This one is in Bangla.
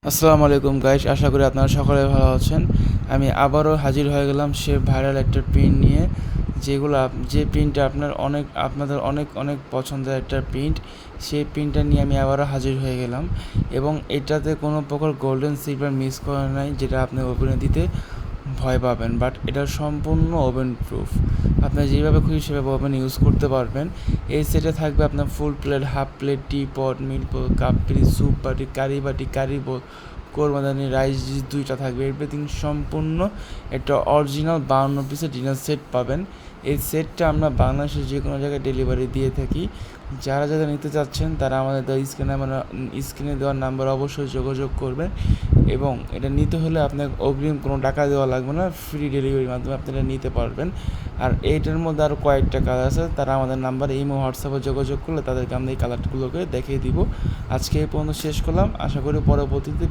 আসসালামু আলাইকুম গাইস, আশা করি আপনারা সকলে ভালো আছেন। আমি আবারও হাজির হয়ে গেলাম সে ভাইরাল একটা প্রিন্ট নিয়ে, যে প্রিন্টটা আপনাদের অনেক অনেক পছন্দের একটা প্রিন্ট। সেই প্রিন্টটা নিয়ে আমি আবারও হাজির হয়ে গেলাম এবং এটাতে কোনো প্রকার গোল্ডেন সিলভার মিক্স করা নাই, যেটা আপনি ওভেনে দিতে ভয় পাবেন। বাট এটা সম্পূর্ণ ওভেন প্রুফ, আপনি যেভাবে খুশি সেভাবে ওভেন ইউজ করতে পারবেন। এই সেটে থাকবে আপনার ফুল প্লেট, হাফ প্লেট, টি পট, মিল কাপ পিস, স্যুপ বাটি, কারি বোল, কোরবাদানি, রাইস ডিশ দুইটা থাকবে। এভরিথিং সম্পূর্ণ একটা অরিজিনাল 52 পিসের ডিনার সেট পাবেন। এই সেটটা আমরা বাংলাদেশের যে কোনো জায়গায় ডেলিভারি দিয়ে থাকি। যারা নিতে চাচ্ছেন তারা আমাদের স্ক্রিনে দেওয়ার নাম্বার অবশ্যই যোগাযোগ করবেন, এবং এটা নিতে হলে আপনাকে অগ্রিম কোনো টাকা দেওয়া লাগবে না, ফ্রি ডেলিভারির মাধ্যমে আপনারা নিতে পারবেন। আর এইটার মধ্যে আরও কয়েকটা কালার আছে, তারা আমাদের নাম্বার ইমো হোয়াটসঅ্যাপে যোগাযোগ করলে তাদেরকে আমরা এই কালারগুলোকে দেখিয়ে দিব। আজকে এই পর্যন্ত শেষ করলাম, আশা করি পরবর্তীতে